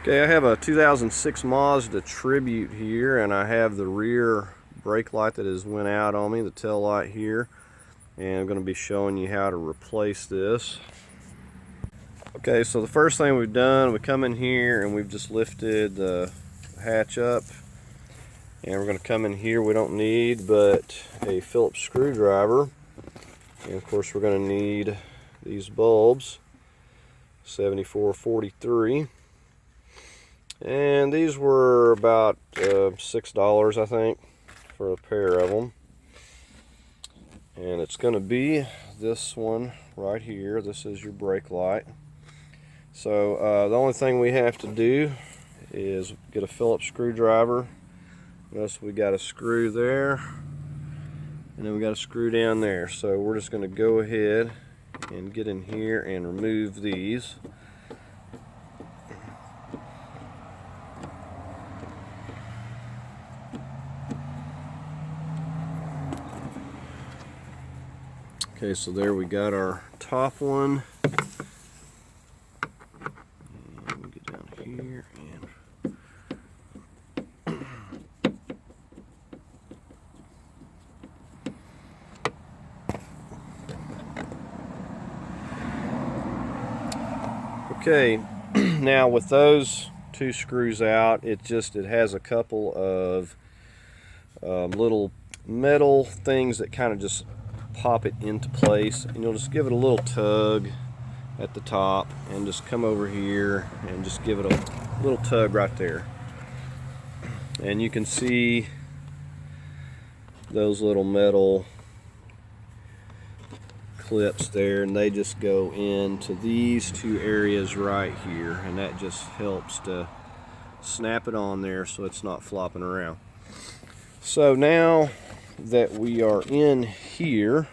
Okay, I have a 2006 Mazda Tribute here, and I have the rear brake light that has went out on me, the tail light here, and I'm going to be showing you how to replace this. Okay, so the first thing we've done, we come in here and we've just lifted the hatch up, and we're going to come in here. We don't need but a Phillips screwdriver, and of course we're going to need these bulbs, 7443. And these were about $6, I think, for a pair of them. And it's going to be this one right here. This is your brake light. So the only thing we have to do is get a Phillips screwdriver. Notice we got a screw there, and then we got a screw down there. So we're just going to go ahead and get in here and remove these. Okay, so there we got our top one. And we get down here and okay, now with those two screws out, it has a couple of little metal things that kind of just pop it into place, and you'll just give it a little tug at the top and just come over here and just give it a little tug right there, and you can see those little metal clips there, and they just go into these two areas right here, and that just helps to snap it on there so it's not flopping around. So now that we are in here,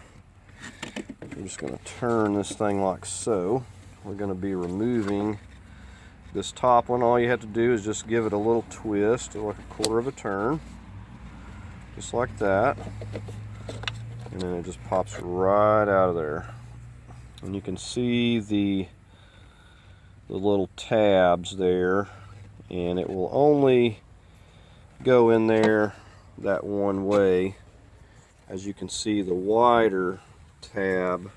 we're just going to turn this thing like so. We're going to be removing this top one. All you have to do is just give it a little twist, like a quarter of a turn, just like that, and then it just pops right out of there. And you can see the little tabs there, and it will only go in there that one way. As you can see, the wider tab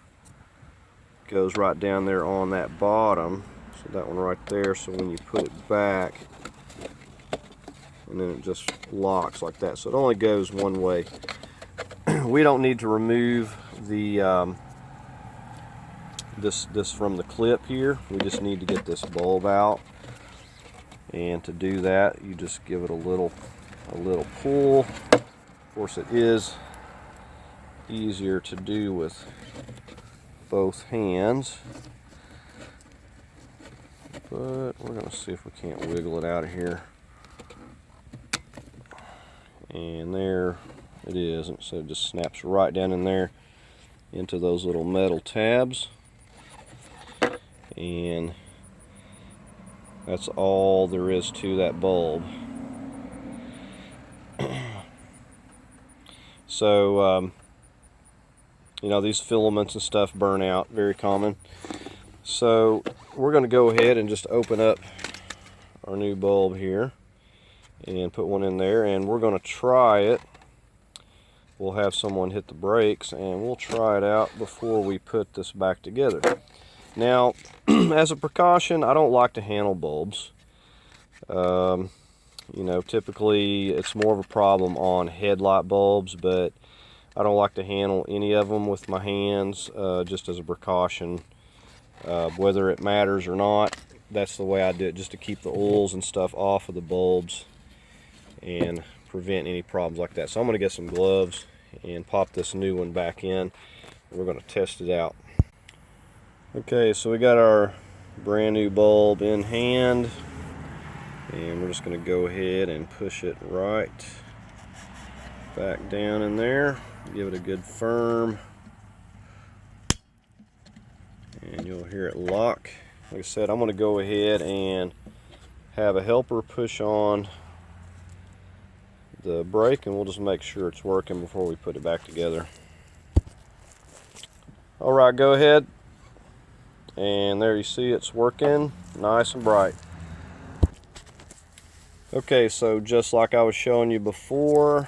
goes right down there on that bottom, so that one right there, so when you put it back, and then it just locks like that, so it only goes one way. We don't need to remove the this from the clip here. We just need to get this bulb out, and to do that you just give it a little pull. Of course, it is easier to do with both hands, but we're going to see if we can't wiggle it out of here. And there it is, and so it just snaps right down in there into those little metal tabs, and that's all there is to that bulb. So you know, these filaments and stuff burn out, very common. So we're going to go ahead and just open up our new bulb here and put one in there, and we're going to try it. We'll have someone hit the brakes and we'll try it out before we put this back together. Now, as a precaution, I don't like to handle bulbs. You know, typically it's more of a problem on headlight bulbs, but I don't like to handle any of them with my hands, just as a precaution. Whether it matters or not, that's the way I do it, just to keep the oils and stuff off of the bulbs and prevent any problems like that. So I'm going to get some gloves and pop this new one back in, and we're going to test it out. Okay, so we got our brand new bulb in hand, and we're just going to go ahead and push it right back down in there. Give it a good firm, and you'll hear it lock. Like I said, I'm going to go ahead and have a helper push on the brake, and we'll just make sure it's working before we put it back together. Alright, go ahead, and there you see it's working nice and bright. Okay, so just like I was showing you before,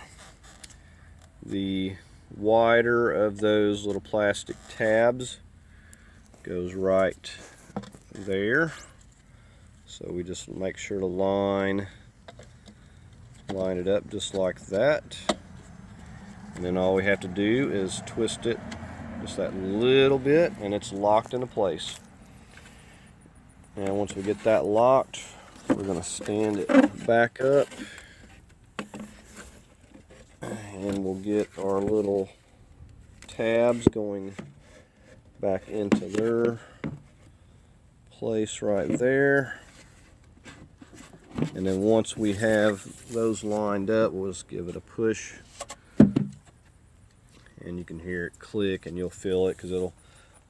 the wider of those little plastic tabs goes right there. So we just make sure to line it up just like that. And then all we have to do is twist it just that little bit and it's locked into place. Now once we get that locked, we're going to stand it back up and we'll get our little tabs going back into their place right there. And then once we have those lined up, we'll just give it a push and you can hear it click and you'll feel it because it'll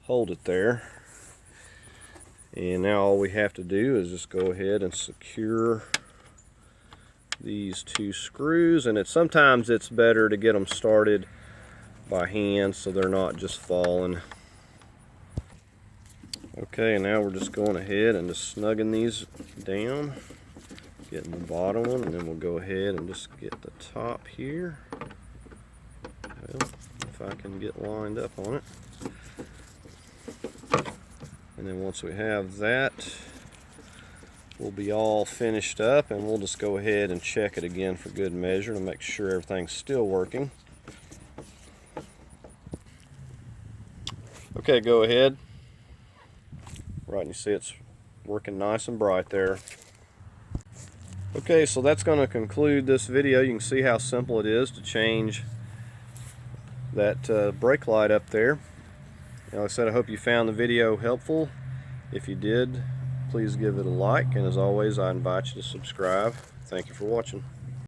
hold it there. And now all we have to do is just go ahead and secure these two screws, and sometimes it's better to get them started by hand so they're not just falling. Okay, now we're just going ahead and just snugging these down, getting the bottom one, and then we'll go ahead and just get the top here. Well, if I can get lined up on it. And then once we have that, we'll be all finished up, and we'll just go ahead and check it again for good measure to make sure everything's still working. Okay, go ahead. Right, and you see it's working nice and bright there. Okay, so that's going to conclude this video. You can see how simple it is to change that brake light up there. Like I said, I hope you found the video helpful. If you did, please give it a like, and as always, I invite you to subscribe. Thank you for watching.